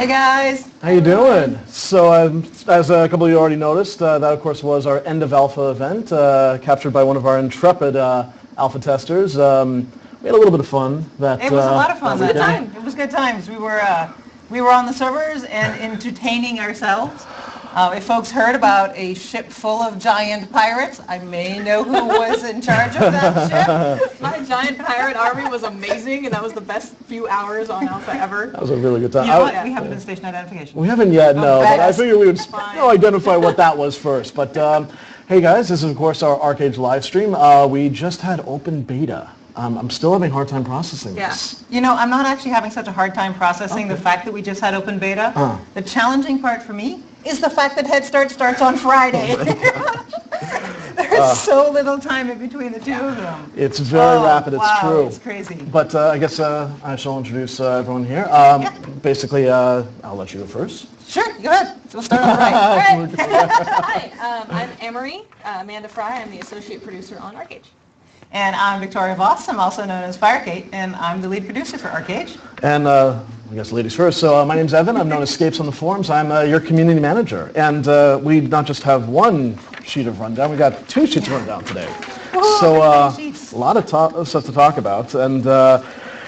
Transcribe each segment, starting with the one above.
Hey guys. How you doing? So as a couple of you already noticed, that of course was our end of alpha event, captured by one of our intrepid alpha testers. We had a little bit of fun. It was a lot of fun that time. It was good times. We were on the servers and entertaining ourselves. If folks heard about a ship full of giant pirates, I may know who was in charge of that ship. My giant pirate army was amazing, and that was the best few hours on Alpha ever. That was a really good time. You know what? We haven't done station identification. We haven't yet, no, but I figured we would identify what that was first. But hey guys, this is of course our ArcheAge live stream. We just had open beta. I'm still having a hard time processing this. You know, I'm not actually having such a hard time processing the fact that we just had open beta. The challenging part for me is the fact that Head Start starts on Friday. There's so little time in between the two of them. It's very rapid, it's true. It's crazy. But I guess I shall introduce everyone here. Basically, I'll let you go first. Sure, go ahead. So we'll start on the right. Hi, I'm Amory, Amanda Fry. I'm the associate producer on ArcheAge. And I'm Victoria Voss. I'm also known as Firekate, and I'm the lead producer for ArcheAge. And I guess ladies first. So my name's Evan. I'm known as Scapes on the forums. I'm your community manager. And we not just have one sheet of rundown, we got 2 sheets of rundown today. So a lot of stuff to talk about. And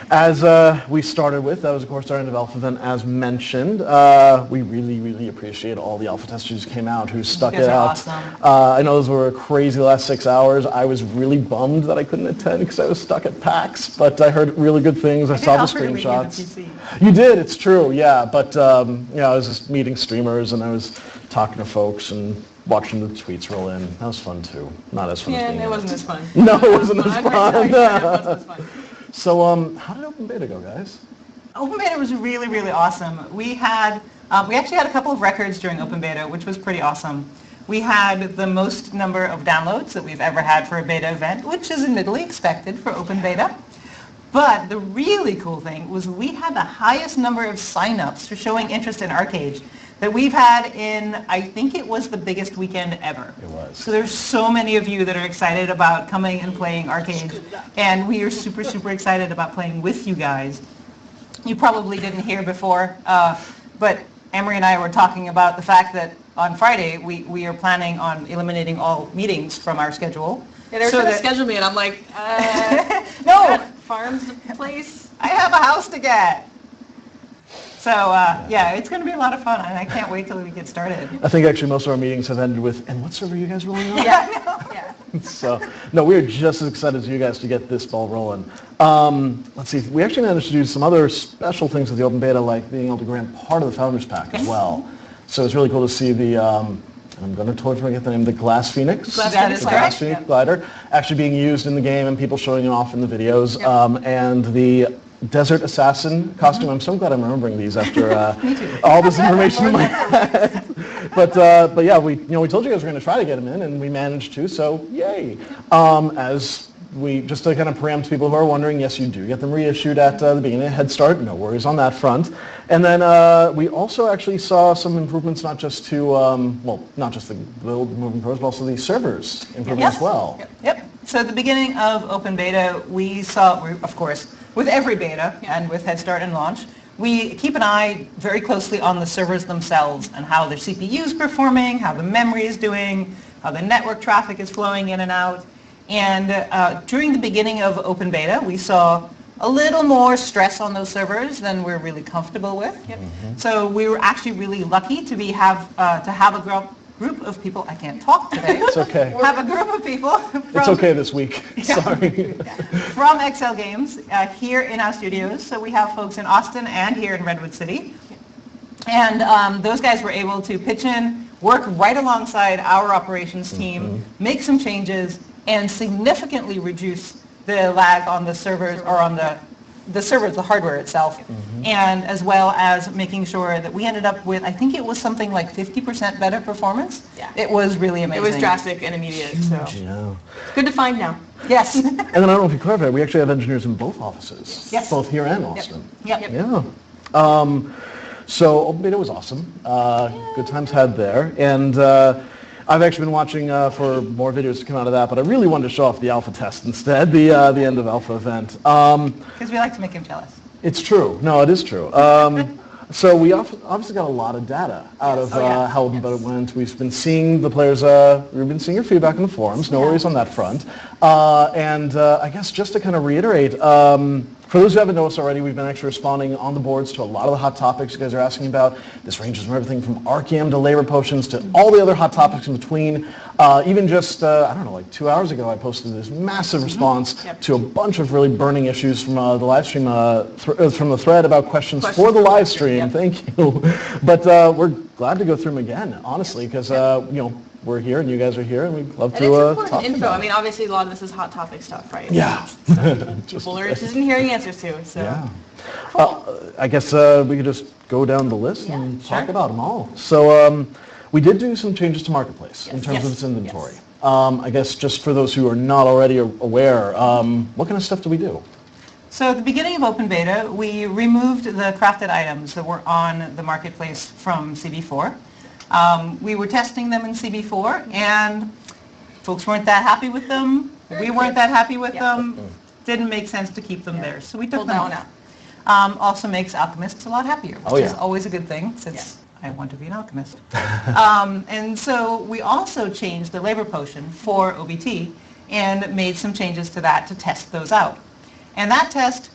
as we started with, that was of course our end of alpha event as mentioned. We really appreciate all the alpha testers who came out, who stuck it out. Awesome. I know those were a crazy last 6 hours. I was really bummed that I couldn't attend because I was stuck at PAX, but I heard really good things. I saw the screenshots. You did, it's true, yeah. But you know, I was just meeting streamers and I was talking to folks and watching the tweets roll in. That was fun too. Not as fun as being it wasn't as fun. No, it wasn't as fun. It wasn't as fun. So, how did open beta go, guys? Open beta was really awesome. We actually had a couple of records during open beta, which was pretty awesome. We had the most number of downloads that we've ever had for a beta event, which is admittedly expected for open beta. But the really cool thing was we had the highest number of signups for showing interest in ArcheAge that we've had in, I think it was the biggest weekend ever. It was. So there's so many of you that are excited about coming and playing ArcheAge, and we are super excited about playing with you guys. You probably didn't hear before, but Amory and I were talking about the fact that on Friday we are planning on eliminating all meetings from our schedule. Yeah, they were trying to schedule me, and I'm like, no, farms to place. I have a house to get. So yeah, it's going to be a lot of fun, and I can't wait till we get started. I think actually most of our meetings have ended with, and what server are you guys rolling on? Yeah, I know. Yeah. So, no, we're just as excited as you guys to get this ball rolling. Let's see, we actually managed to do some other special things with the open beta, like being able to grant part of the Founders Pack as well. So it's really cool to see the, I'm going to totally forget the name, the Glass Phoenix? Glass Phoenix glider actually being used in the game and people showing it off in the videos. And the Desert Assassin costume. I'm so glad I'm remembering these after all this information in my head. But yeah, we told you guys we're going to try to get them in, and we managed to. So yay! As we just to kind of preempt people who are wondering, yes, you do get them reissued at the beginning of Head Start. No worries on that front. And then we also actually saw some improvements, not just to not just the build moving pros, but also the servers improving as well. Yep. So at the beginning of open beta, we saw, of course, with every beta and with Head Start and launch, we keep an eye very closely on the servers themselves and how their CPU is performing, how the memory is doing, how the network traffic is flowing in and out. And during the beginning of open beta, we saw a little more stress on those servers than we're really comfortable with. So we were actually really lucky to have a group of people, I can't talk today. It's okay. Have a group of people it's okay this week. Sorry. From Excel Games here in our studios. So we have folks in Austin and here in Redwood City. And those guys were able to pitch in, work right alongside our operations team, make some changes, and significantly reduce the lag on the servers or on the servers, the hardware itself, and as well as making sure that we ended up with, I think it was something like 50% better performance. Yeah. It was really amazing. It was drastic and immediate, so Yeah. good to find now. Yes. And then I don't know if you clarified, we actually have engineers in both offices, Yes. both here and Austin. Yep. Yeah. So open beta was awesome. Good times had there. And I've actually been watching for more videos to come out of that, but I really wanted to show off the alpha test instead, the end of alpha event. Because we like to make him jealous. It's true. No, it is true. So we obviously got a lot of data out of how Open Beta went. We've been seeing the players, we've been seeing your feedback in the forums, no worries on that front. And I guess just to kind of reiterate, for those who haven't noticed already, we've been actually responding on the boards to a lot of the hot topics you guys are asking about. This ranges from everything from Archeam to labor potions to all the other hot topics in between. Even just, I don't know, like 2 hours ago, I posted this massive response to a bunch of really burning issues from the live stream, from the thread about questions for the live stream. Thank you. But we're glad to go through them again, honestly, because you know, we're here and you guys are here, and we'd love to talk info. about I mean, obviously, a lot of this is hot topic stuff, right? Yeah. People are interested in hearing answers to. So. Yeah. I guess we could just go down the list and talk about them all. So we did do some changes to Marketplace in terms of its inventory. I guess just for those who are not already aware, what kind of stuff do we do? So at the beginning of Open Beta, we removed the crafted items that were on the Marketplace from CB4. We were testing them in CB4, and folks weren't that happy with them. We weren't that happy with them. Didn't make sense to keep them there, so we took them out. Also makes alchemists a lot happier, which is always a good thing, since I want to be an alchemist. And so we also changed the labor potion for OBT and made some changes to that to test those out. And that test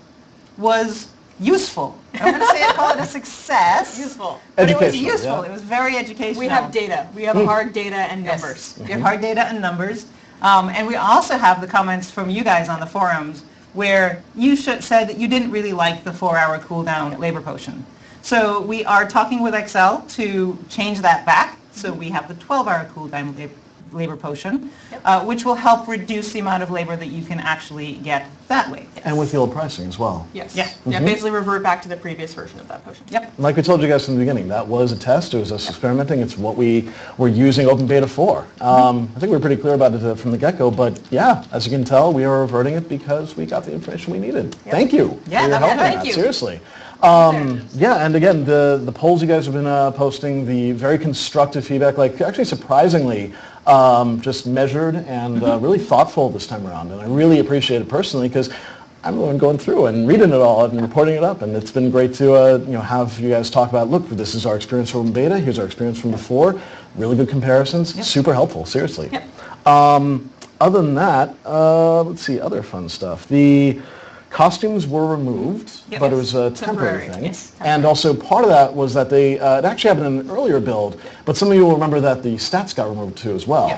was useful. I'm going to call it a success. Useful. But it was useful. It was very educational. We have data. We have hard data and numbers. We have hard data and numbers. And we also have the comments from you guys on the forums where you said that you didn't really like the 4-hour cooldown labor potion. So we are talking with Excel to change that back. So we have the 12-hour cooldown labor potion, which will help reduce the amount of labor that you can actually get that way. And with the old pricing as well. Yes. Yeah. Basically revert back to the previous version of that potion. Yep. Like we told you guys from the beginning, that was a test. It was us experimenting. It's what we were using Open Beta for. I think we were pretty clear about it from the get-go, but yeah, as you can tell, we are reverting it because we got the information we needed. Thank you for your help on that. Seriously. Yeah, and again, the polls you guys have been posting, the very constructive feedback, like actually surprisingly just measured and really thoughtful this time around. And I really appreciate it personally because I'm the one going through and reading it all and reporting it up. And it's been great to have you guys talk about, look, this is our experience from beta, here's our experience from before, really good comparisons, super helpful, seriously. Other than that, let's see, other fun stuff. The costumes were removed, but it was a temporary thing. And also part of that was that they, it actually happened in an earlier build, but some of you will remember that the stats got removed too as well.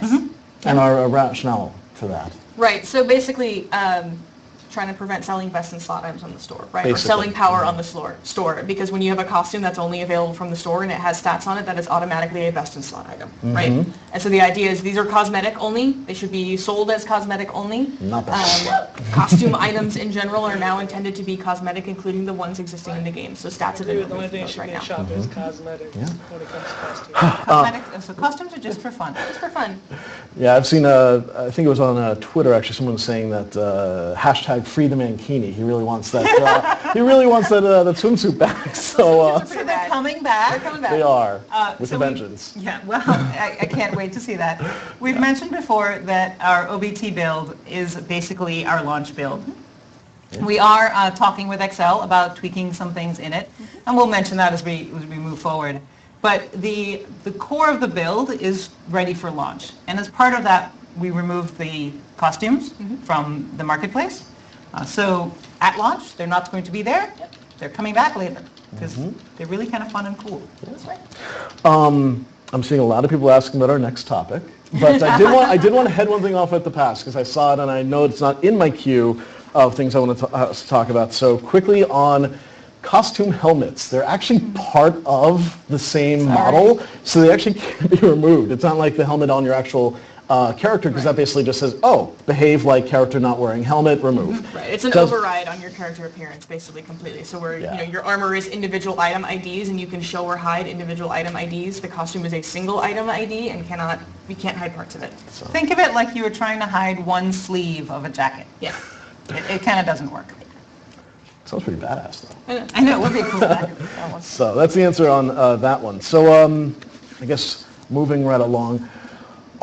And our rationale for that. Right, so basically trying to prevent selling best in slot items on the store, right? Or selling power on the store, because when you have a costume that's only available from the store and it has stats on it, that is automatically a best in slot item, right? And so the idea is these are cosmetic only. They should be sold as cosmetic only. Not best. Costume items in general are now intended to be cosmetic, including the ones existing in the game. So stats have been removed from those right now. Shop is cosmetic when it comes to costumes. So costumes are just for fun. Just for fun. Yeah, I've seen, I think it was on Twitter actually, someone was saying that hashtag free the mankini. He really wants that. He really wants that swimsuit back. So they're coming back. They're coming back. they are with a vengeance. Well, I can't wait to see that. We've mentioned before that our OBT build is basically our launch build. We are talking with Excel about tweaking some things in it, and we'll mention that as we move forward. But the core of the build is ready for launch, and as part of that, we removed the costumes from the marketplace. So at launch, they're not going to be there. They're coming back later because they're really kind of fun and cool. That's right. I'm seeing a lot of people asking about our next topic, but I did want to head one thing off at the pass because I saw it and I know it's not in my queue of things I want to talk about. So quickly on costume helmets. They're actually part of the same model, so they actually can't be removed. It's not like the helmet on your actual character, because that basically just says, oh, behave like character not wearing helmet, remove. Right, it's an override on your character appearance, basically, completely. So where your armor is individual item IDs, and you can show or hide individual item IDs. The costume is a single item ID, and we can't hide parts of it. So. Think of it like you were trying to hide one sleeve of a jacket. Yeah. It kind of doesn't work. Sounds pretty badass, though. I know, it would be a cool jacket. So that's the answer on that one. So I guess moving right along.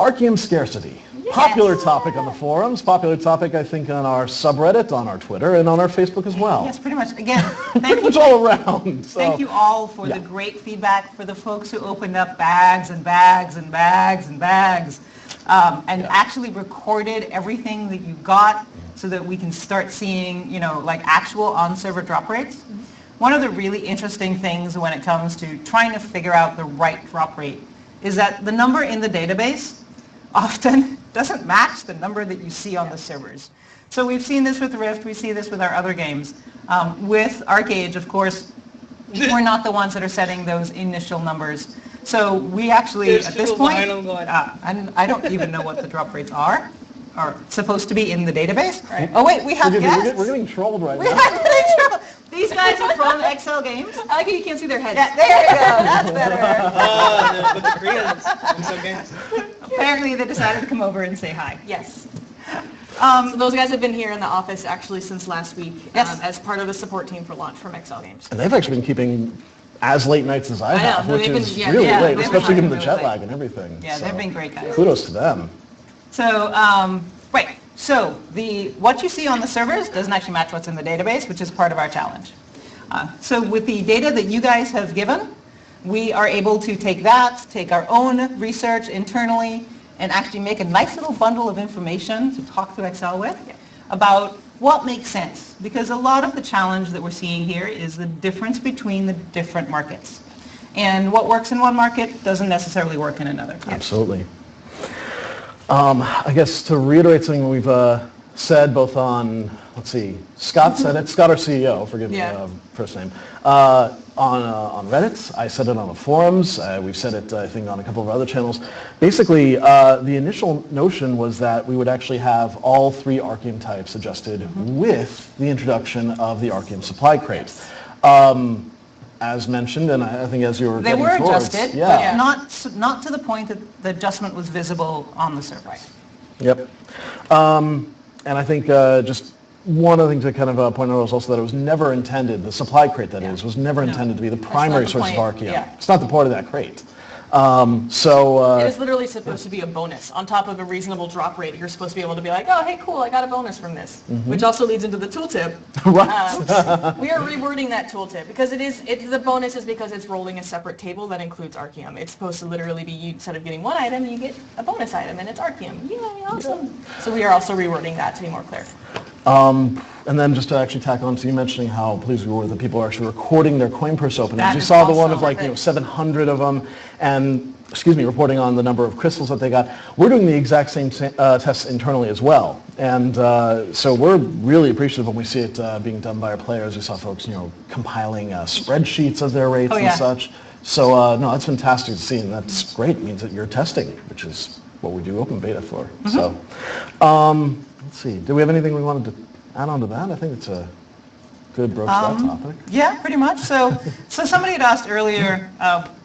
Archeum scarcity. Popular topic on the forums, popular topic I think on our subreddit, on our Twitter, and on our Facebook as well. Yes, pretty much. Again, Pretty thank much you. all around. So. Thank you all for Yeah. the great feedback, for the folks who opened up bags and bags and bags and bags, and actually recorded everything that you got so that we can start seeing, like actual on-server drop rates. One of the really interesting things when it comes to trying to figure out the right drop rate is that the number in the database often doesn't match the number that you see on the servers. So we've seen this with Rift, we see this with our other games. With ArcheAge, of course, we're not the ones that are setting those initial numbers. So we actually, There's at this people point, behind them going, and I don't even know what the drop rates are supposed to be in the database. Right. Oh wait, we have We're guests. getting trolled right We now. have getting trouble. These guys are from Excel Games. I like how you can't see their heads. Yeah, there you go. That's better. But the Koreans in some games. Apparently they decided to come over and say hi. Yes. So those guys have been here in the office actually since last week Yes. as part of the support team for launch from Excel Games. And they've actually been keeping as late nights as I know, have, which they've been- is yeah, really yeah, late, they've especially been given the really jet late. lag and everything. Yeah, So they've been great guys. Kudos to them. So, right. So what you see on the servers doesn't actually match what's in the database, which is part of our challenge. So with the data that you guys have given, we are able to take that, take our own research internally, and actually make a nice little bundle of information to talk to Excel with about what makes sense. Because a lot of the challenge that we're seeing here is the difference between the different markets. And what works in one market doesn't necessarily work in another. Absolutely. I guess to reiterate something we've said both on, let's see, Scott said it, Scott our CEO, forgive me, Yeah. first name, on Reddit, I said it on the forums, we've said it I think on a couple of other channels. Basically, the initial notion was that we would actually have all three Archeum types adjusted with the introduction of the Archeum supply crate. As mentioned, and I think as you were They getting were towards, adjusted, yeah. but not to the point that the adjustment was visible on the server. Yep. And I think just one other thing to kind of point out was also that it was never intended, the supply crate that is, was never intended to be the primary the source of point, Archeum. yeah. It's not the point of that crate. It is literally supposed to be a bonus. On top of a reasonable drop rate, you're supposed to be able to be like, oh, hey, cool, I got a bonus from this. Which also leads into the tooltip. Right. We are rewording that tooltip because the bonus is because it's rolling a separate table that includes Archeum. It's supposed to literally be, instead of getting one item, you get a bonus item, and it's Archeum. Yay, awesome. So we are also rewording that to be more clear. And then just to actually tack on to you mentioning how pleased we were that people are actually recording their coin purse openings. That We is saw the one awesome. of 700 of them and, reporting on the number of crystals that they got. We're doing the exact same tests internally as well. And so we're really appreciative when we see it being done by our players. We saw folks, compiling spreadsheets of their rates and such. So no, that's fantastic to see, and that's great. It means that you're testing, which is what we do open beta for. So let's see. Do we have anything we wanted to add on to that? I think it's a good broach that topic. Yeah, pretty much. So somebody had asked earlier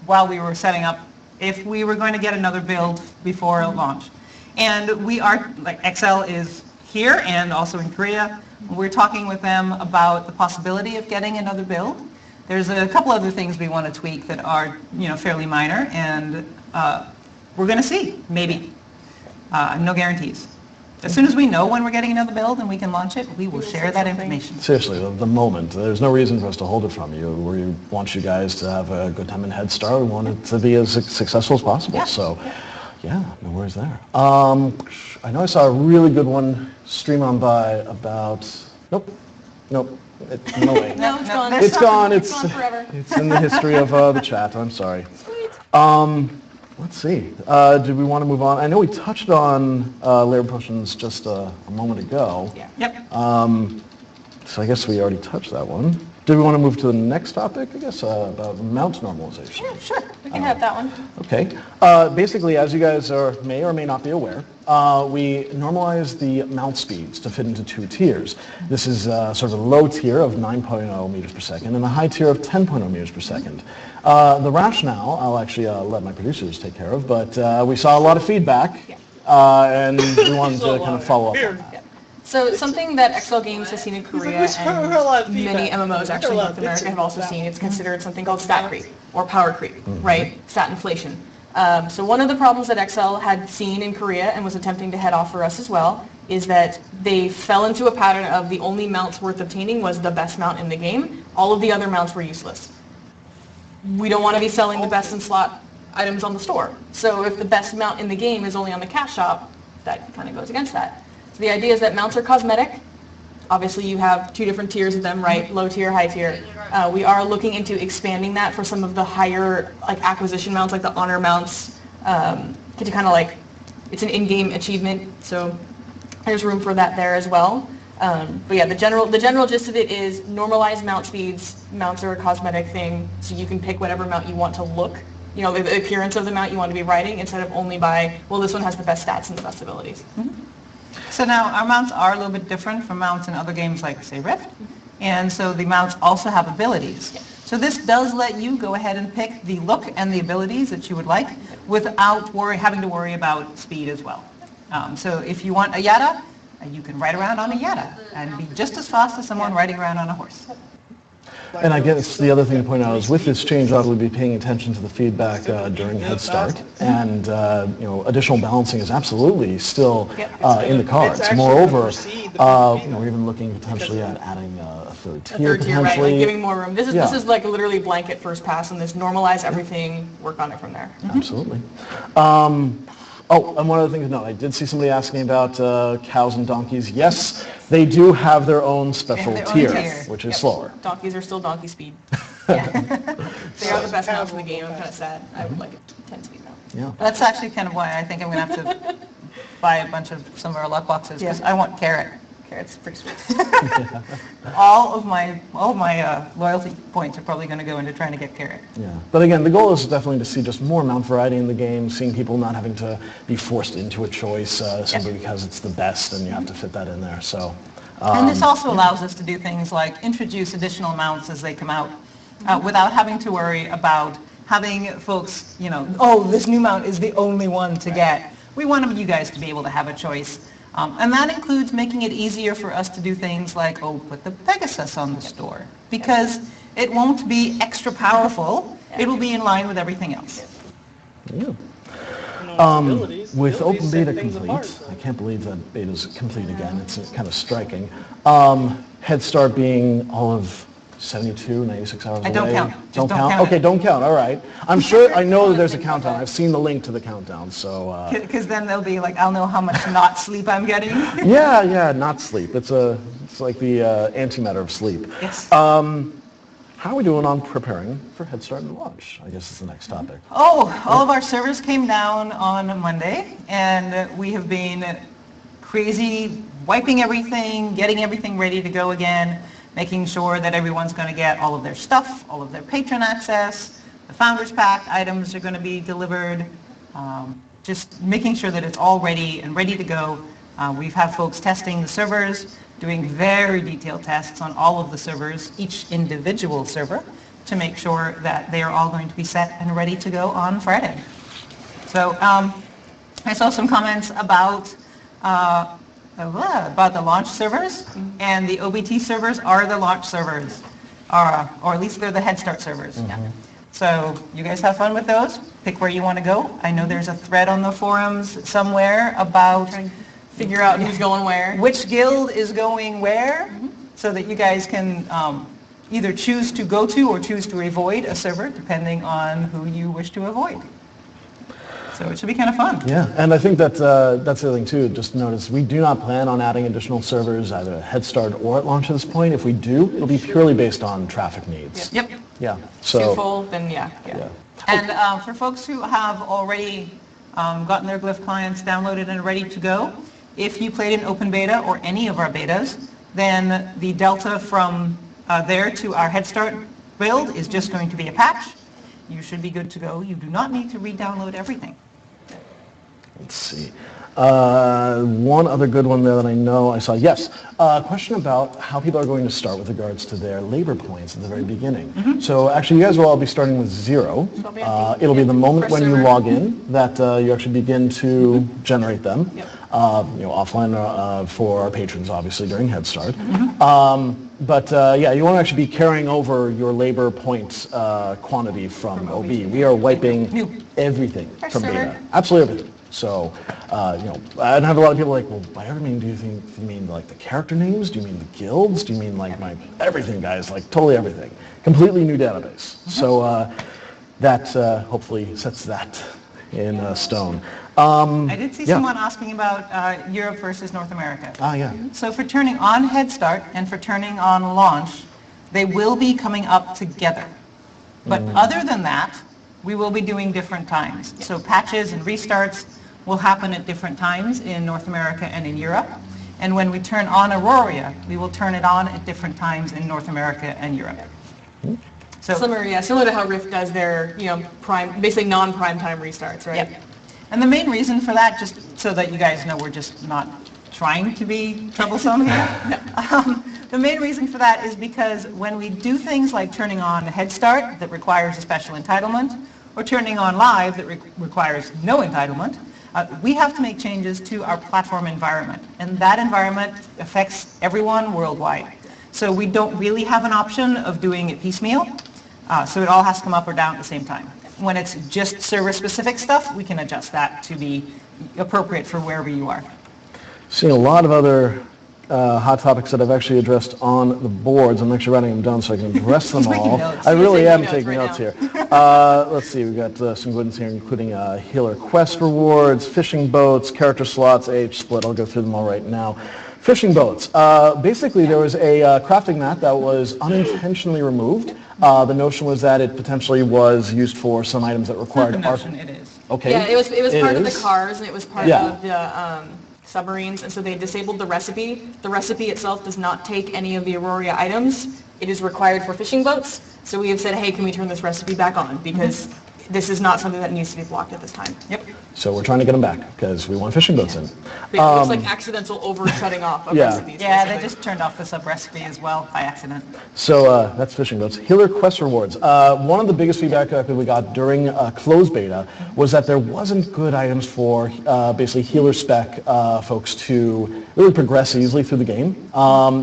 while we were setting up if we were going to get another build before launch. And we are, Excel is here and also in Korea. We're talking with them about the possibility of getting another build. There's a couple other things we want to tweak that are, fairly minor, and we're going to see, maybe. No guarantees. As soon as we know when we're getting another build and we can launch it, we will share that information. Seriously, the moment. There's no reason for us to hold it from you. We want you guys to have a good time in Head Start. We want it to be as successful as possible. Yeah. So, yeah, no worries there. I know I saw a really good one stream on by about... Nope. No way. No, it's gone. It's gone. It's gone forever. It's in the history of the chat. I'm sorry. Sweet. Let's see. Do we want to move on? I know we touched on layered potions just a moment ago. Yeah. Yep. So I guess we already touched that one. Do we want to move to the next topic, I guess, about mount normalization? Yeah, sure. We can have that one. Okay. Basically, as you guys may or may not be aware, we normalize the mount speeds to fit into two tiers. This is sort of a low tier of 9.0 meters per second and a high tier of 10.0 meters per second. The rationale, I'll actually let my producers take care of, but we saw a lot of feedback, and we wanted to kind of follow up on that. So something that Excel Games has seen in Korea and many MMOs actually in North America have also seen, it's considered something called stat creep or power creep, right? Stat inflation. So one of the problems that Excel had seen in Korea and was attempting to head off for us as well is that they fell into a pattern of the only mounts worth obtaining was the best mount in the game. All of the other mounts were useless. We don't want to be selling the best in slot items on the store. So if the best mount in the game is only on the cash shop, that kind of goes against that. So the idea is that mounts are cosmetic. Obviously you have two different tiers of them, right? Low tier, high tier. We are looking into expanding that for some of the higher like acquisition mounts, like the honor mounts, to kind of like, it's an in-game achievement, so there's room for that there as well. But yeah, the general gist of it is normalized mount speeds. Mounts are a cosmetic thing, so you can pick whatever mount you want to look, you know, the appearance of the mount you want to be riding instead of only by, well, this one has the best stats and the best abilities. So now our mounts are a little bit different from mounts in other games like, say, Rift. And so the mounts also have abilities. So this does let you go ahead and pick the look and the abilities that you would like without having to worry about speed as well. So if you want a Yata, you can ride around on a Yata and be just as fast as someone riding around on a horse. And I guess the other thing to point out is with this change, I would be paying attention to the feedback during Head Start, and additional balancing is absolutely still in the cards. Moreover, we're even looking potentially at adding a third tier potentially. Right, like giving more room. This is like literally blanket first pass, and this normalize everything, work on it from there. Absolutely. And one other thing to note, I did see somebody asking about cows and donkeys. Yes, they do have their own special tier, which is slower. Donkeys are still donkey speed. They are the best mounts in the game. I'm kind of sad. I would like a 10 speed mount. Yeah. That's actually kind of why I think I'm going to have to buy a bunch of some of our luck boxes, because I want carrot. Carrot's pretty sweet. all of my loyalty points are probably going to go into trying to get carrot. Yeah, but again, the goal is definitely to see just more mount variety in the game, seeing people not having to be forced into a choice simply because it's the best and you have to fit that in there. So. And this also allows us to do things like introduce additional mounts as they come out without having to worry about having folks, this new mount is the only one to get. We want you guys to be able to have a choice. And that includes making it easier for us to do things like, put the Pegasus on the store, because it won't be extra powerful. It will be in line with everything else. Yeah. With open beta complete, I can't believe that beta's complete again. It's kind of striking. Head Start being all of 72, 96 hours away. I don't count. Don't count? Okay, don't count. All right. I know that there's a countdown. I've seen the link to the countdown, so. Because then they'll be like, I'll know how much not sleep I'm getting. Yeah, not sleep. It's like the antimatter of sleep. Yes. How are we doing on preparing for Head Start and launch? I guess is the next topic. All of our servers came down on Monday, and we have been crazy wiping everything, getting everything ready to go again, making sure that everyone's going to get all of their stuff, all of their patron access, the Founders Pack items are going to be delivered, just making sure that it's all ready and ready to go. We've had folks testing the servers, doing very detailed tests on all of the servers, each individual server, to make sure that they are all going to be set and ready to go on Friday. So I saw some comments about the launch servers, and the OBT servers are the launch servers, or at least they're the Head Start servers. Yeah. So you guys have fun with those. Pick where you want to go. I know there's a thread on the forums somewhere about Figure out who's going where. which guild is going where, so that you guys can either choose to go to or choose to avoid a server, depending on who you wish to avoid. So it should be kind of fun. Yeah, and I think that's the other thing too. Just notice we do not plan on adding additional servers either at Head Start or at launch at this point. If we do, it'll be purely based on traffic needs. Yep. Yeah. Too full, then yeah. And for folks who have already gotten their Glyph clients downloaded and ready to go, if you played in open beta or any of our betas, then the delta from there to our Head Start build is just going to be a patch. You should be good to go. You do not need to re-download everything. Let's see. One other good one there that I know I saw. Yes, a question about how people are going to start with regards to their labor points at the very beginning. So actually, you guys will all be starting with 0. It'll be the moment when you log in that you actually begin to generate them. Offline for our patrons, obviously, during Head Start. But yeah, you won't actually be carrying over your labor points quantity from OB. We are wiping everything from beta. Absolutely everything. So, I have a lot of people like, well, by everything, do you mean like the character names? Do you mean the guilds? Do you mean like my everything, guys? Like totally everything. Completely new database. So that hopefully sets that in stone. I did see someone asking about Europe versus North America. Yeah. So for turning on Head Start and for turning on Launch, they will be coming up together. But other than that, we will be doing different times. So patches and restarts will happen at different times in North America and in Europe. And when we turn on Aurora, we will turn it on at different times in North America and Europe. So Similar to how Rift does their, basically non-prime time restarts, right? Yep. And the main reason for that, just so that you guys know we're just not trying to be troublesome here, the main reason for that is because when we do things like turning on a Head Start that requires a special entitlement, or turning on Live that requires no entitlement, we have to make changes to our platform environment. And that environment affects everyone worldwide. So we don't really have an option of doing it piecemeal. So it all has to come up or down at the same time. When it's just server-specific stuff, we can adjust that to be appropriate for wherever you are. Seeing a lot of other hot topics that I've actually addressed on the boards. I'm actually writing them down so I can address them all. I really am taking notes here. Let's see, we've got some good ones here, including healer quest rewards, fishing boats, character slots, age split. I'll go through them all right now. Fishing boats. Basically, there was a crafting mat that was unintentionally removed. The notion was that it potentially was used for some items that required The notion it is. Okay. Yeah, it was part of the is. cars, and it was part of the submarines, and so they disabled the recipe. The recipe itself does not take any of the Aurora items. It is required for fishing boats. So we have said, hey, can we turn this recipe back on? Because this is not something that needs to be blocked at this time. Yep. So we're trying to get them back because we want fishing boats in. It looks like accidental over-shutting off of recipes. Yeah, they basically. just turned off the sub-recipe as well by accident. So that's fishing boats. Healer quest rewards. One of the biggest feedback that we got during closed beta was that there wasn't good items for basically healer spec folks to really progress easily through the game.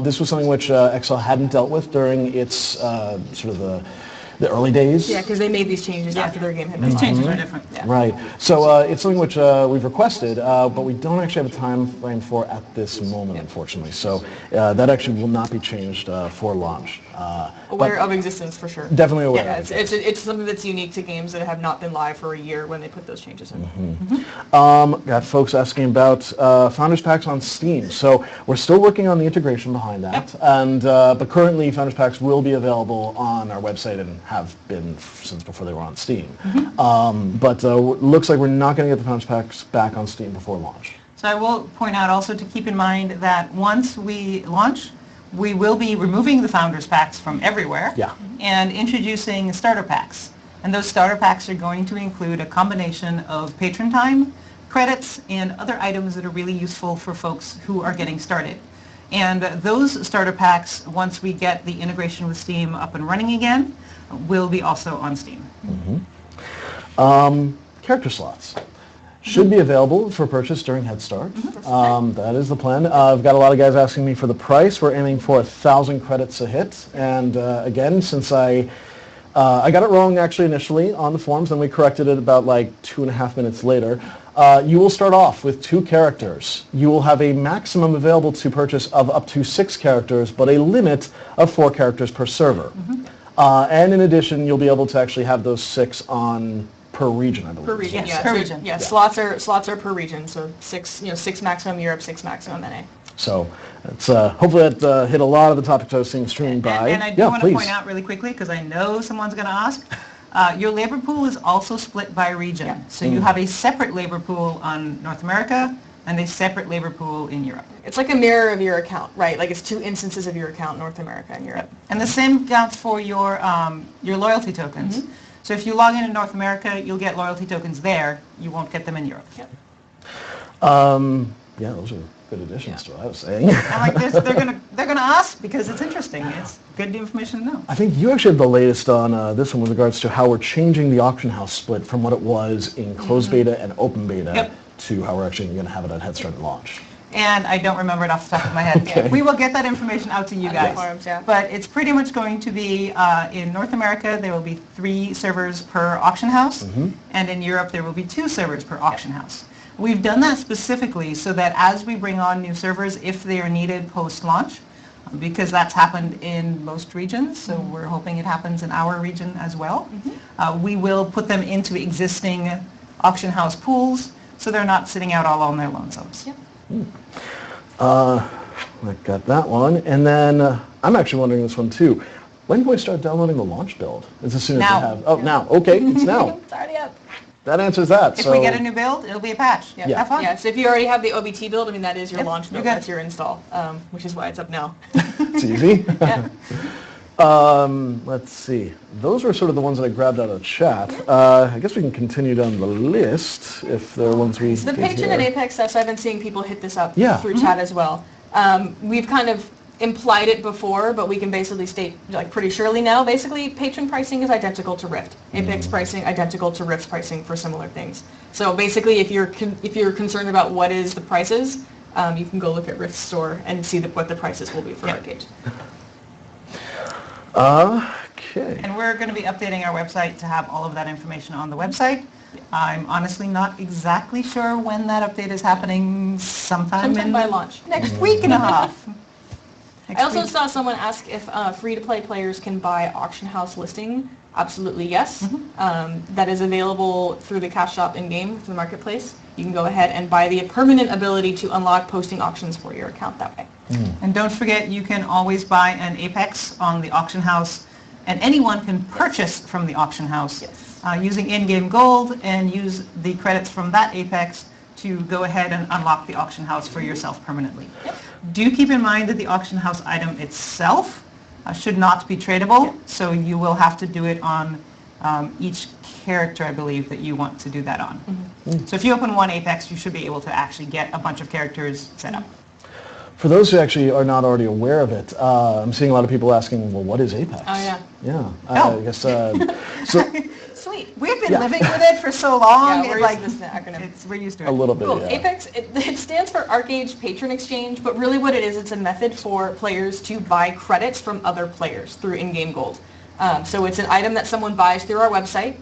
This was something which Excel hadn't dealt with during its sort of the early days. Yeah, because they made these changes after their game had been These launched. changes are different. Yeah. Right. So it's something which we've requested, but we don't actually have a time frame for at this moment, unfortunately. So that actually will not be changed for launch. Aware of existence for sure. Definitely aware. Yeah, it's something that's unique to games that have not been live for a year when they put those changes in. Got folks asking about Founders Packs on Steam. So we're still working on the integration behind that, and but currently Founders Packs will be available on our website and have been since before they were on Steam. But looks like we're not going to get the Founders Packs back on Steam before launch. So I will point out also to keep in mind that once we launch, we will be removing the Founders Packs from everywhere and introducing starter packs. And those starter packs are going to include a combination of patron time, credits, and other items that are really useful for folks who are getting started. And those starter packs, once we get the integration with Steam up and running again, will be also on Steam. Character slots should be available for purchase during Head Start. That is the plan. I've got a lot of guys asking me for the price. We're aiming for 1,000 credits a hit. And again, since I got it wrong actually initially on the forums, then we corrected it about like 2.5 minutes later. You will start off with 2 characters. You will have a maximum available to purchase of up to 6 characters, but a limit of 4 characters per server. And in addition, you'll be able to actually have those 6 on per region, I believe. Per region, Yes, yeah. per So, region. yeah, slots are per region. So 6 maximum Europe, 6 maximum NA. So it's hopefully that hit a lot of the topics I was seeing streaming by. And I do want to point out really quickly, because I know someone's going to ask, your labor pool is also split by region. So you have a separate labor pool on North America and a separate labor pool in Europe. It's like a mirror of your account, right? Like it's 2 instances of your account, North America and Europe. And the same counts for your loyalty tokens. So if you log in North America, you'll get loyalty tokens there. You won't get them in Europe. Yeah, those are good additions to what I was saying. I'm like, they're gonna ask because it's interesting. It's good information to know. I think you actually have the latest on this one with regards to how we're changing the auction house split from what it was in closed beta and open beta to how we're actually going to have it at Head Start and launch. and I don't remember it off the top of my head. Okay. We will get that information out to you On the guys. forums, yeah. But it's pretty much going to be, in North America, there will be 3 servers per auction house, and in Europe, there will be 2 servers per auction house. We've done that specifically so that as we bring on new servers, if they are needed post-launch, because that's happened in most regions, so we're hoping it happens in our region as well, we will put them into existing auction house pools, so they're not sitting out all on their lonesomes. Yep. I got that one. And then I'm actually wondering this one too. When do I start downloading the launch build? It's as soon as Now. I have. Oh, now. Okay, it's now. It's already up. That answers that. If So we get a new build, it'll be a patch. Yeah. Have fun. Yeah, so if you already have the OBT build, I mean, that is your Yep, launch you're build, good. that's your install, which is why it's up now. it's easy. Yeah. Let's see. Those were sort of the ones that I grabbed out of the chat. I guess we can continue down the list if there are ones we The did Patron here. and Apex stuff, so I've been seeing people hit this up Yeah. through chat as well. We've kind of implied it before, but we can basically state like pretty surely now, basically Patron pricing is identical to Rift. Apex pricing identical to Rift pricing for similar things. So basically if you're concerned about what is the prices, you can go look at Rift's store and see what the prices will be for ArcheAge. Okay. And we're going to be updating our website to have all of that information on the website. I'm honestly not exactly sure when that update is happening, sometime By launch. next week and a half. I also saw someone ask if free-to-play players can buy auction house listing. Absolutely yes. That is available through the cash shop in-game, through the marketplace. You can go ahead and buy the permanent ability to unlock posting auctions for your account that way. And don't forget, you can always buy an Apex on the auction house, and anyone can purchase from the auction house using in-game gold and use the credits from that Apex to go ahead and unlock the auction house for yourself permanently. Do keep in mind that the auction house item itself should not be tradable, so you will have to do it on each character, I believe, that you want to do that on. So if you open one Apex, you should be able to actually get a bunch of characters set up. For those who actually are not already aware of it, I'm seeing a lot of people asking, well, what is Apex? Oh, yeah. Yeah. Oh. I guess, so Sweet. We've been living with it for so long. Yeah, we're like, used to this acronym. we're used to it. a little bit, Cool. yeah. Apex, it stands for ArcheAge Patron Exchange, but really what it is, it's a method for players to buy credits from other players through in-game gold. So it's an item that someone buys through our website.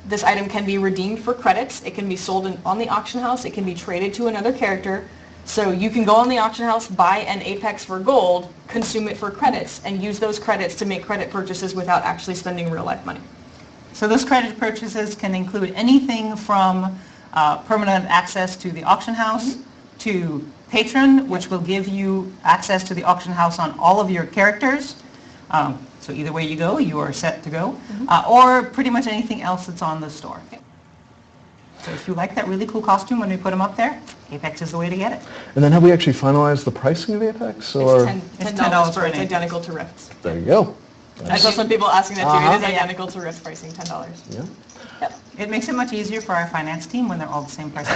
This item can be redeemed for credits. It can be sold on the auction house. It can be traded to another character. So you can go on the auction house, buy an Apex for gold, consume it for credits, and use those credits to make credit purchases without actually spending real-life money. So those credit purchases can include anything from permanent access to the auction house to Patron, which will give you access to the auction house on all of your characters. So either way you go, you are set to go. Or pretty much anything else that's on the store. So if you like that really cool costume when we put them up there, Apex is the way to get it. And then have we actually finalized the pricing of Apex? Or It's $10 $10 for for it's an Apex. identical to Rift's. there you go. I saw some people asking that too. It is Yeah. identical to Rift pricing, $10. Yeah, Yep. It makes it much easier for our finance team when they're all the same price.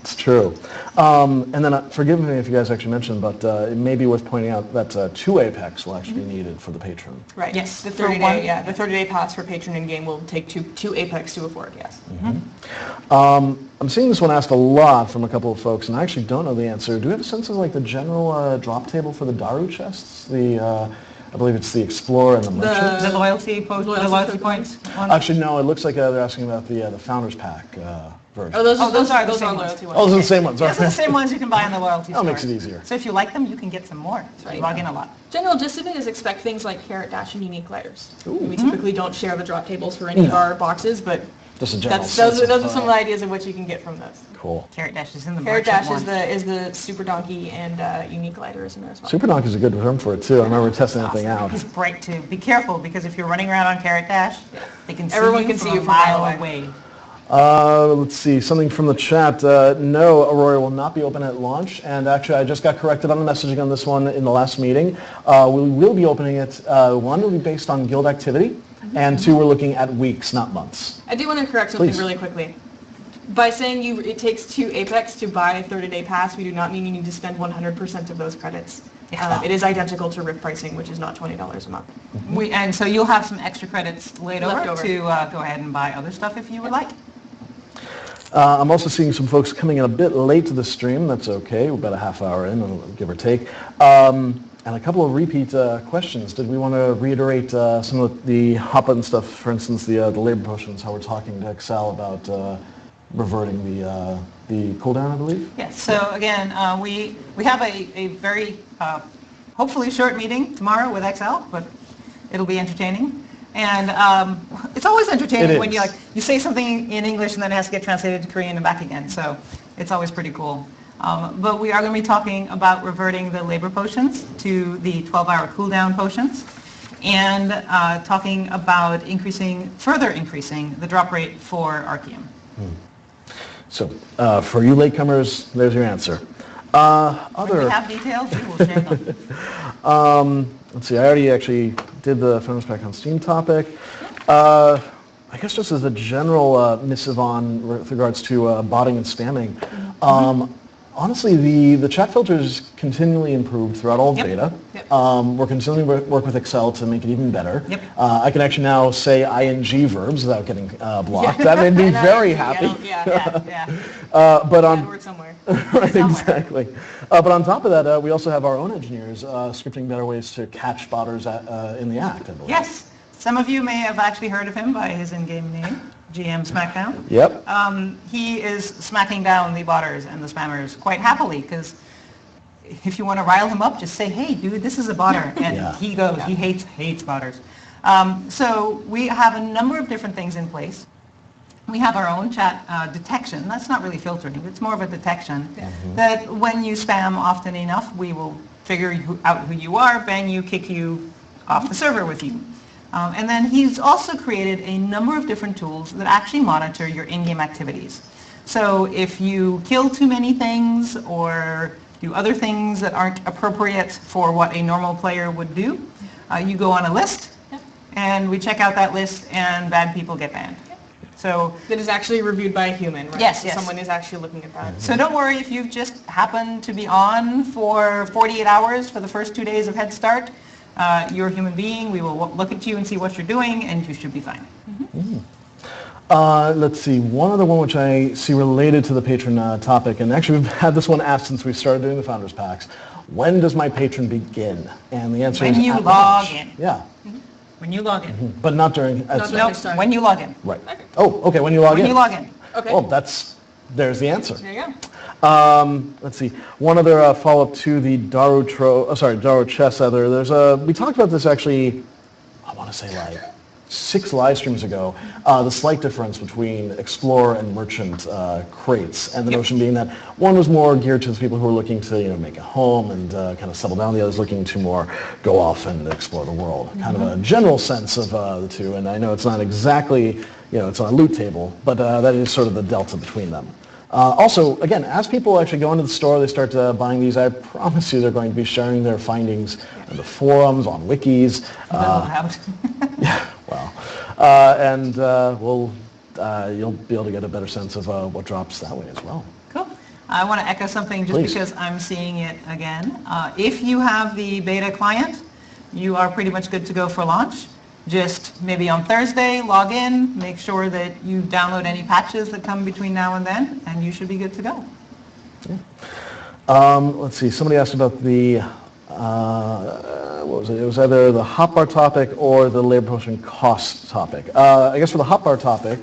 it's true. And then forgive me if you guys actually mentioned, but it may be worth pointing out that 2 Apex will actually be needed for the patron. Right. Yes, The for 30-day, one- yeah, the 30-day pass for patron in game will take two Apex to afford. Yes. I'm seeing this one asked a lot from a couple of folks, and I actually don't know the answer. Do we have a sense of like the general drop table for the Daru chests? I believe it's the Explorer and the Merchant. The loyalty Loyalty points. Actually, no. It looks like they're asking about the Founders Pack version. Oh, those are the same loyalty ones. ones. Oh, those are the same ones. Those are the Okay. same ones you can buy in the loyalty store. That makes it easier. So if you like them, you can get some more. So you Right. log in a lot. General gist of it is expect things like Carrot Dash and unique letters. We typically don't share the drop tables for any of our boxes, but Just a general those sense are of, some of the ideas of what you can get from those. Cool. Carrot Dash is in the Carrot merchant Dash one. is the Super Donkey and unique lighter is in there as well. Super Donkey is a good term for it too. I remember testing that thing out. He's bright too. Be careful because if you're running around on Carrot Dash, they can see Everyone you can from see you a from a mile mile away. away. Let's see, something from the chat. No, Aurora will not be open at launch. And actually, I just got corrected on the messaging on this one in the last meeting. We will be opening it. One will be based on guild activity, and 2, we're looking at weeks, not months. I do want to correct something Please. really quickly. By saying it takes 2 Apex to buy a 30-day pass, we do not mean you need to spend 100% of those credits. It is identical to Rift pricing, which is not $20 a month. And so you'll have some extra credits laid Left over over. to go ahead and buy other stuff if you would like. I'm also seeing some folks coming in a bit late to the stream. That's okay. We're about a half hour in, give or take. And a couple of repeat questions. Did we want to reiterate some of the hot button stuff? For instance, the labor potions, how we're talking to Excel about reverting the cooldown, I believe? Yes, so again, we have a very hopefully short meeting tomorrow with Excel, but it'll be entertaining. And it's always entertaining when you say something in English and then it has to get translated to Korean and back again. So it's always pretty cool. But we are going to be talking about reverting the labor potions to the 12-hour cooldown potions, and talking about further increasing the drop rate for Archeum. So for you latecomers, there's your answer. When we have details, we will share them. Let's see, I already actually did the Founders Pack on Steam topic. I guess just as a general missive on with regards to botting and spamming, honestly, the chat filters continually improved throughout all of beta. Yep. We're continuing to work with Excel to make it even better. Yep. I can actually now say ing verbs without getting blocked. That made me very happy. But on word somewhere. right, exactly. But on top of that, we also have our own engineers scripting better ways to catch botters in the act, I believe. Yes, some of you may have actually heard of him by his in-game name, GM Smackdown. Yep. He is smacking down the botters and the spammers quite happily, because if you want to rile him up, just say, hey, dude, this is a botter. And he goes, he hates botters. So we have a number of different things in place. We have our own chat detection. That's not really filtering. It's more of a detection. That when you spam often enough, we will figure out who you are, ban you, kick you off the server with you. And then he's also created a number of different tools that actually monitor your in-game activities. So if you kill too many things or do other things that aren't appropriate for what a normal player would do, you go on a list, and we check out that list, and bad people get banned. So that is actually reviewed by a human, right? Yes, so yes. Someone is actually looking at that. So don't worry if you've just happened to be on for 48 hours for the first 2 days of Head Start. You're a human being. We will look at you and see what you're doing, and you should be fine. Let's see, one other one which I see related to the patron topic, and actually we've had this one asked since we started doing the Founders Packs. When does my patron begin? And the answer is When you at log launch. in. Yeah, When you log in. but not during. No, when you log in. Right. Oh, okay. When you log in. When you log in. Okay. Oh, there's the answer. There you go. Let's see. One other follow-up to the Daru chess other. We talked about this actually, I want to say like 6 live streams ago, the slight difference between Explorer and Merchant crates, and the notion being that one was more geared to the people who are looking to make a home and kind of settle down, the other's looking to more go off and explore the world. Kind of a general sense of the two, and I know it's not exactly, it's on a loot table, but that is sort of the delta between them. Also, again, as people actually go into the store, they start buying these, I promise you they're going to be sharing their findings in the forums, on wikis. Yeah, well, and you'll be able to get a better sense of what drops that way as well. Cool. I want to echo something just Please. because I'm seeing it again. If you have the beta client, you are pretty much good to go for launch. Just maybe on Thursday, log in, make sure that you download any patches that come between now and then, and you should be good to go. Let's see, somebody asked about the, what was it? It was either the hotbar topic or the labor potion cost topic. I guess for the hotbar topic,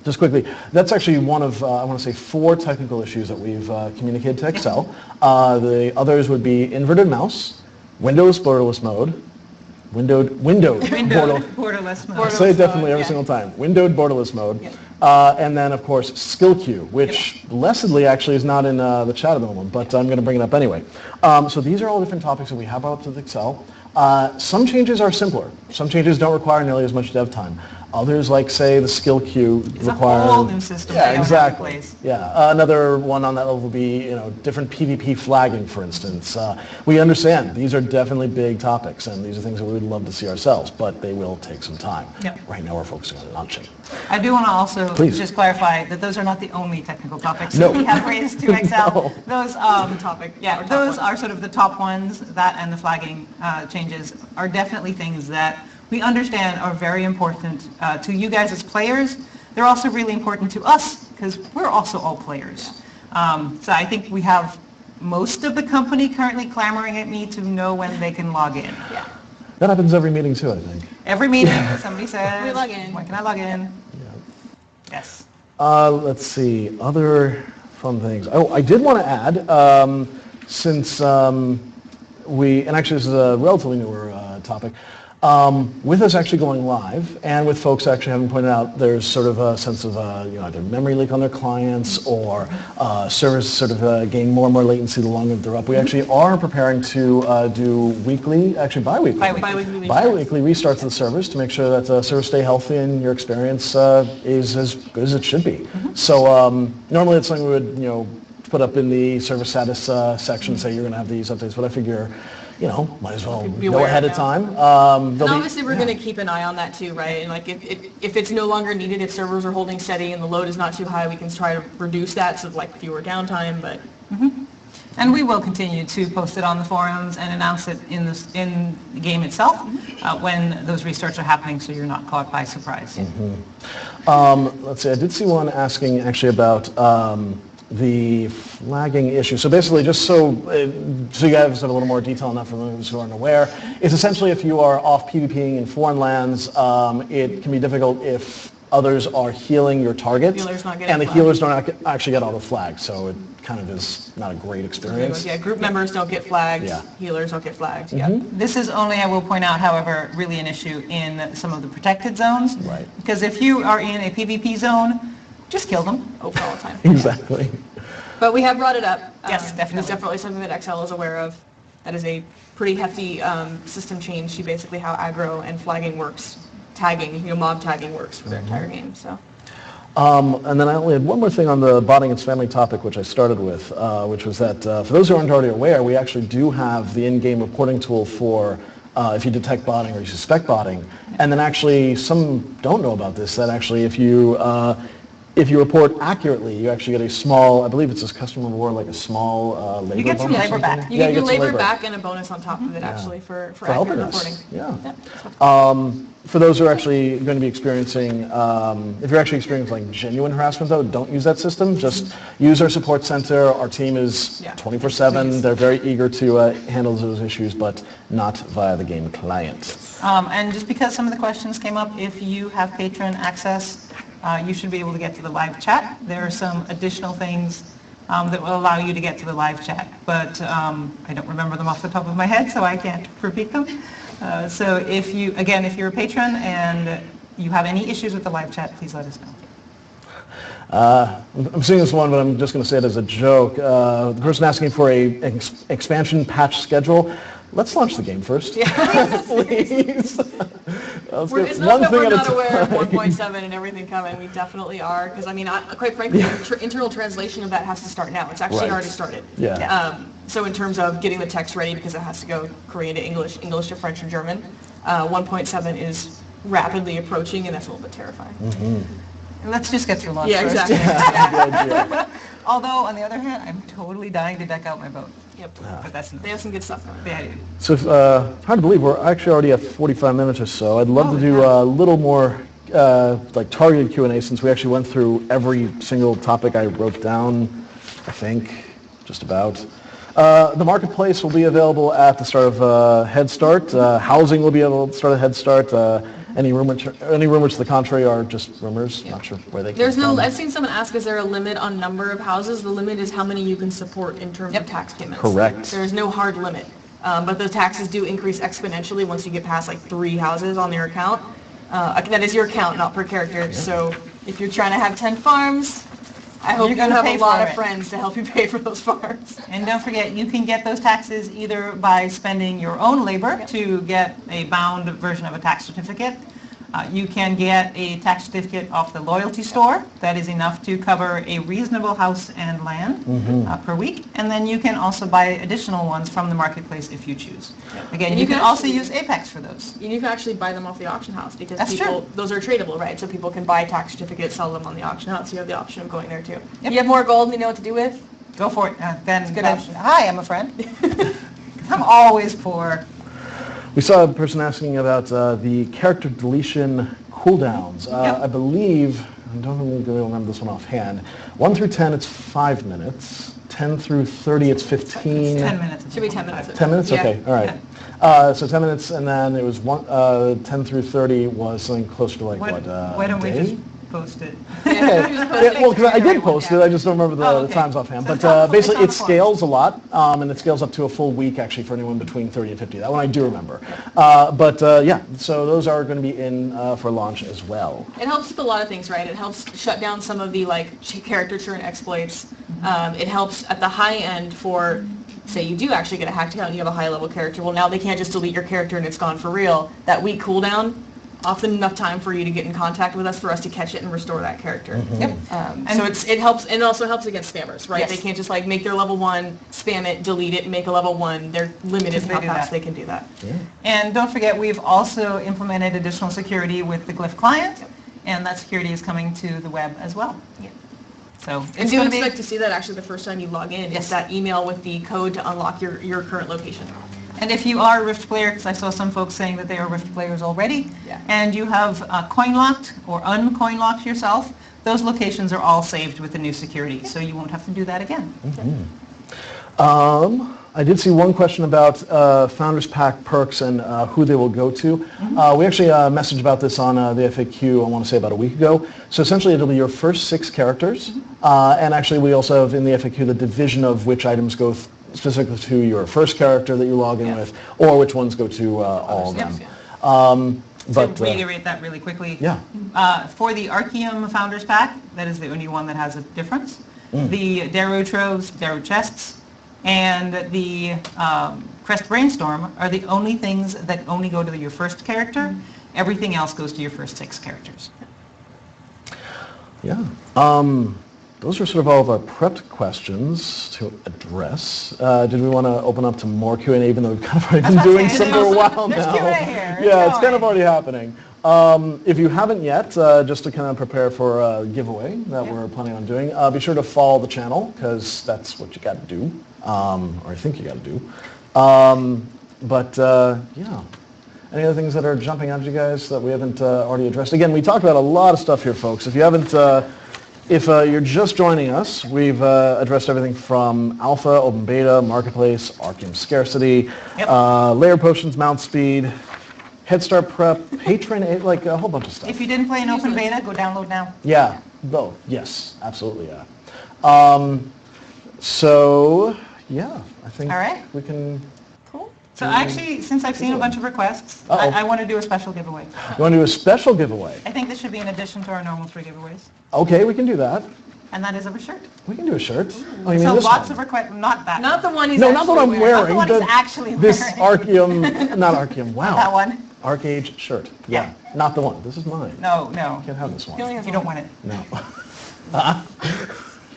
just quickly, that's actually one of, I want to say 4 technical issues that we've communicated to Excel. The others would be inverted mouse, Windows borderless mode, windowed Borderless mode. I say it definitely every single time. Windowed borderless mode. And then, of course, skill queue, which blessedly actually is not in the chat at the moment, but I'm going to bring it up anyway. So these are all different topics that we have up to Excel. Some changes are simpler. Some changes don't require nearly as much dev time. Others, like, say, the skill queue require... It's a whole new system. Yeah, exactly. Place. Yeah, another one on that level would be, different PvP flagging, for instance. We understand these are definitely big topics, and these are things that we would love to see ourselves, but they will take some time. Yep. Right now we're focusing on launching. I do want to also Please. just clarify that those are not the only technical topics No. that we have raised to Excel. No. Those, those are sort of the top ones. That and the flagging changes are definitely things that we understand are very important to you guys as players, they're also really important to us because we're also all players. So I think we have most of the company currently clamoring at me to know when they can log in. Yeah. That happens every meeting too, I think. Every meeting, somebody says, We log in. when can I log in? Yeah. Yes. Let's see, other fun things. Oh, I did want to add, since and actually this is a relatively newer topic, with us actually going live and with folks actually having pointed out there's sort of a sense of either memory leak on their clients or servers sort of gain more and more latency the longer they're up. We actually are preparing to do weekly, actually bi-weekly restarts of the servers to make sure that servers stay healthy and your experience is as good as it should be. So normally it's something we would put up in the server status section and say you're going to have these updates, but I figure might as well know ahead of time. And obviously we're going to keep an eye on that too, right? And like if it's no longer needed, if servers are holding steady and the load is not too high, we can try to reduce that so like fewer downtime, but... And we will continue to post it on the forums and announce it in the game itself when those restarts are happening so you're not caught by surprise. Let's see, I did see one asking actually about the flagging issue. So basically, just so you guys have a little more detail on that for those who aren't aware, it's essentially if you are off PvPing in foreign lands, it can be difficult if others are healing your targets, and the healers don't actually get all the flags, so it kind of is not a great experience. Yeah, group members don't get flagged, healers don't get flagged. This is only, I will point out, however, really an issue in some of the protected zones. Right. Because if you are in a PvP zone, just kill them. Open all the time. Exactly. But we have brought it up. Yes, definitely. It's definitely something that XL is aware of. That is a pretty hefty system change to basically how aggro and flagging works, tagging, mob tagging works for their entire game. So. And then I only had one more thing on the botting and spamming topic, which I started with, which was that for those who aren't already aware, we actually do have the in-game reporting tool for if you detect botting or you suspect botting. And then actually, some don't know about this, that actually if you report accurately, you actually get a small, I believe it's a customer reward, like a small labor bonus. You get some labor back. You get your labor back and a bonus on top of it, actually, for accurate reporting. For those who are actually going to be experiencing, if you're actually experiencing like genuine harassment though, don't use that system. Just use our support center. Our team is 24/7. They're very eager to handle those issues, but not via the game client. And just because some of the questions came up, if you have patron access, you should be able to get to the live chat. There are some additional things that will allow you to get to the live chat, but I don't remember them off the top of my head, so I can't repeat them. So if you're a patron and you have any issues with the live chat, please let us know. I'm seeing this one, but I'm just going to say it as a joke. The person asking for an expansion patch schedule. Let's launch the game first, please. It's not that we're not aware of 1.7 and everything coming. We definitely are, because I mean, quite frankly, the internal translation of that has to start now. It's actually already started. So in terms of getting the text ready, because it has to go Korean to English, English to French and German, 1.7 is rapidly approaching, and that's a little bit terrifying. Let's just get through launch first. Exactly. Although, on the other hand, I'm totally dying to deck out my boat. Yep. But that's They have some good stuff coming. So hard to believe, we're actually already at 45 minutes or so. I'd love to do a little more like targeted Q&A since we actually went through every single topic I wrote down, I think, just about. The marketplace will be available at the start of Head Start. Housing will be able to start at Head Start. Any rumors to the contrary are just rumors. Not sure where they came from. I've seen someone ask, is there a limit on number of houses? The limit is how many you can support in terms of tax payments. Correct. There is no hard limit. But the taxes do increase exponentially once you get past like 3 houses on your account. That is your account, not per character. So if you're trying to have 10 farms, I hope you have a lot of friends to help you pay for those farms. And don't forget, you can get those taxes either by spending your own labor to get a bound version of a tax certificate. You can get a tax certificate off the loyalty store. That is enough to cover a reasonable house and land per week. And then you can also buy additional ones from the marketplace if you choose. Again, you can also use Apex for those. And you can actually buy them off the auction house because true. Those are tradable, right? So people can buy tax certificates, sell them on the auction house. You have the option of going there too. If you have more gold and you know what to do with, go for it. Then it's a good option. Hi, I'm a friend. I'm always poor. We saw a person asking about the character deletion cooldowns. I believe, I don't really remember this one offhand. 1 through 10, it's 5 minutes. 10 through 30, it's 15. 10 minutes. Should be 10 minutes. 10 minutes? Yeah. Okay, all right. So 10 minutes, and then it was 10 through 30 was something closer to like, Why don't we day? just post it? Okay. Yeah, well, 'cause I did post it, I just don't remember the times offhand. So it's But on the- basically, it it's on the scales a lot, and it scales up to a full week, actually, for anyone between 30 and 50. That one I do remember. Yeah, so those are going to be in for launch as well. It helps with a lot of things, right? It helps shut down some of the character churn exploits. It helps at the high end for, say you do actually get a hacked account and you have a high level character. Well, now they can't just delete your character and it's gone for real. That week cooldown, often enough time for you to get in contact with us for us to catch it and restore that character. Yep. So it helps, and it also helps against spammers, right? Yes. They can't just make their level 1, spam it, delete it, make a level 1. They're limited Because in they how do fast that. they can do that. And don't forget, we've also implemented additional security with the Glyph client, and that security is coming to the web as well. Yeah. So And it's do going to expect be, to see that actually the first time you log in. Yes. It's that email with the code to unlock your current location. and if you are a Rift player, because I saw some folks saying that they are Rift players already, Yeah. and you have coin locked or uncoin locked yourself, those locations are all saved with the new security, so you won't have to do that again. I did see one question about Founders Pack perks and who they will go to. We actually messaged about this on the FAQ, I want to say about a week ago. So essentially it'll be your first 6 characters, and actually we also have in the FAQ the division of which items go specifically to your first character that you log in with, or which ones go to all of them. But to reiterate that really quickly, Yeah. For the Archeum Founders Pack, that is the only one that has a difference. The Daru Troves, Daru Chests, and the Crest Brainstorm are the only things that only go to your first character. Everything else goes to your first 6 characters. Yeah. Those are sort of all of our prepped questions to address. Did we want to open up to more Q&A, even though we've kind of already been doing some for a while There's now? Q&A here. Yeah, it's kind of already happening. If you haven't yet, just to kind of prepare for a giveaway that we're planning on doing, be sure to follow the channel, because that's what you got to do, or I think you got to do. Yeah. Any other things that are jumping out at you guys that we haven't already addressed? Again, we talked about a lot of stuff here, folks. If you haven't, if you're just joining us, we've addressed everything from alpha, open beta, marketplace, Archeum scarcity, layer potions, mount speed, Head Start prep, patron, like a whole bunch of stuff. If you didn't play in open beta, go download now. Yeah, though, yes, absolutely, yeah. So, yeah, I think All right. we can... Cool. So actually, since I've seen a bunch of requests, Uh-oh. I want to do a special giveaway. You want to do a special giveaway? I think this should be in addition to our normal 3 giveaways. Okay, we can do that. And that is of a shirt. We can do a shirt. Oh, you mean So this lots one? of requests, not that. Not the one he's No, not the one I'm actually wearing. Not the one he's actually This wearing. Archeum, not Archeum, wow. That one. ArcheAge shirt. Yeah, not the one. This is mine. No. Can't have this one. He only has You don't want it. No.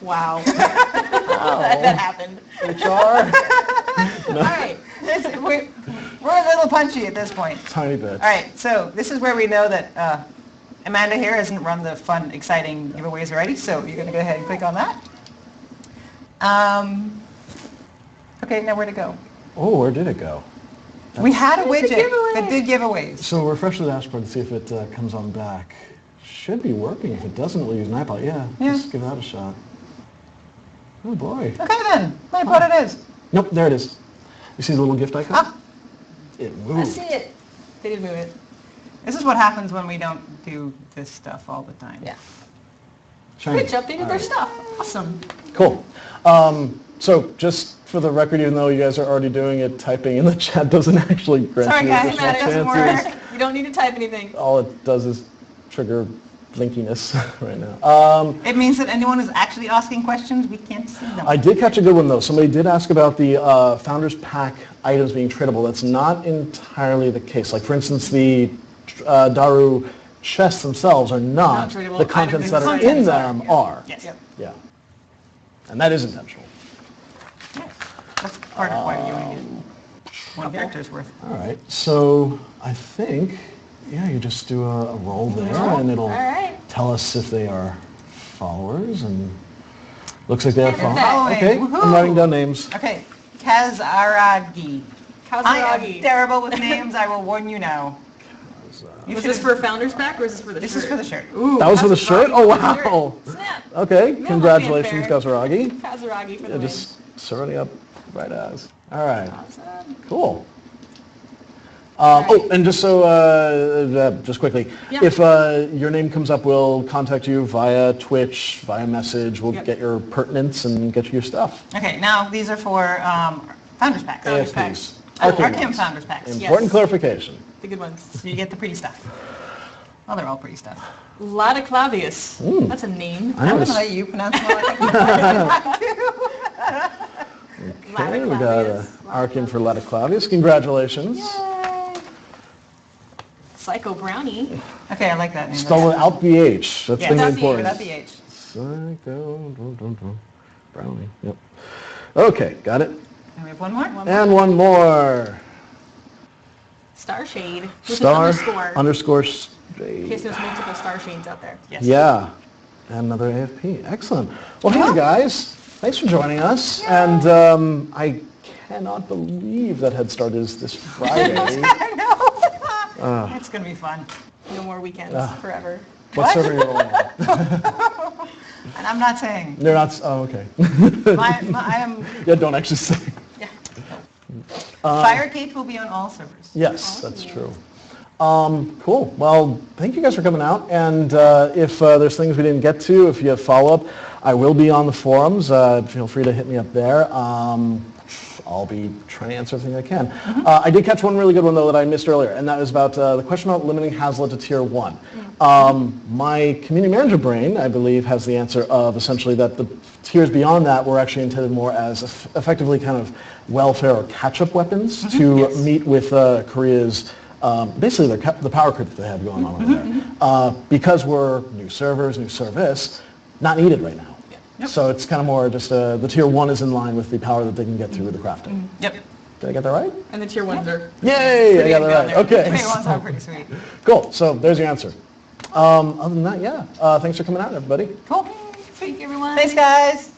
Wow. That happened. HR? All right. We're a little punchy at this point. Tiny bit. All right, so this is where we know that Amanda here hasn't run the fun, exciting giveaways already, so you're going to go ahead and click on that. Okay, now where to go? Oh, where did it go? We had a There's a widget giveaway. that did giveaways. So refresh the dashboard and see if it comes on back. Should be working. If it doesn't, we'll use an iPod. Yeah, Yeah. just give that a shot. Oh boy. Okay then, let me put it is. Nope, there it is. You see the little gift icon? Ah, It I moved. see it. They did move it. this is what happens when we don't do this stuff all the time. Yeah. Shiny. Rich updated All their right. stuff. Awesome. Cool. So just for the record, even though you guys are already doing it, typing in the chat doesn't actually grant Sorry, you guys, additional that doesn't chances. work. You don't need to type anything. All it does is trigger blinkiness right now. It means that anyone who's actually asking questions, we can't see them. I did catch a good one though. Somebody did ask about the Founders Pack items being tradable. That's not entirely the case. Like for instance, the Daru chests themselves are not. Not tradable. The contents that are Contents in are, them yeah. are. Yes. Yep. Yeah. And that is intentional. Yes. That's part of why you only get one character's worth. All right. So I think, yeah, you just do a roll there and it'll All right. tell us if they are followers, and looks like they are followers. Following. Okay, Woohoo. I'm writing down names. Okay, Kazaragi. I am Kazaragi. terrible with names, I will warn you now. Is this for a founder's pack or is this for the This shirt? is for the shirt. Ooh, That was for the shirt? Oh, wow. Snap. Okay, Yeah, congratulations, fanfare. Kazuragi. Kazuragi for the Yeah, win. just serving up right as. All right, Awesome. cool. right. Oh, and just so, just quickly, Yeah. if your name comes up, we'll contact you via Twitch, via message. We'll Yep. get your pertinence and get you your stuff. Okay, now these are for Founders Packs. Founders AFPs. packs. Arcane Arcane ones. Founders Packs. Important clarification. The good ones. So you get the pretty stuff. Well, they're all pretty stuff. Ladiclavius. That's a name. I I'm know going this. to let you pronounce them all. I think. Okay, we got an Arcane for Ladiclavius. Congratulations. Yay. Psycho Brownie. Okay, I like that name. Spell without the H. That's Yeah, the without the, important. without the H. Psycho Brownie. Yep. Okay, got it. And we have one more? And one more. Starshade. With Star an underscore. underscore In case shade. there's multiple star shades out there. Yes. Yeah. And another AFP. Excellent. Well, hey guys, thanks for joining us. And I cannot believe that Head Start is this Friday. I know. It's going to be fun. No more weekends forever. What server are you on? And I'm not saying. They're not. Oh, okay. I am. Yeah, don't actually say. Yeah. Firecade will be on all servers. Yes, that's true. Cool. Well, thank you guys for coming out. And if there's things we didn't get to, if you have follow-up, I will be on the forums. Feel free to hit me up there. I'll be trying to answer everything I can. I did catch one really good one, though, that I missed earlier, and that was about the question about limiting Hazlitt to Tier 1. My community manager brain, I believe, has the answer of essentially that the tiers beyond that were actually intended more as effectively kind of welfare or catch-up weapons to meet with Korea's basically the power creep that they have going on over there. Because we're new servers, new service, not needed right now. So it's kind of more just the Tier 1 is in line with the power that they can get through with the crafting. Yep. Did I get that right? And the tier ones are Yay! I got that right. Okay. Pretty ones are pretty sweet. Cool. So there's your answer. Other than that, yeah. Thanks for coming out, everybody. Cool. Thank you, everyone. Thanks, guys.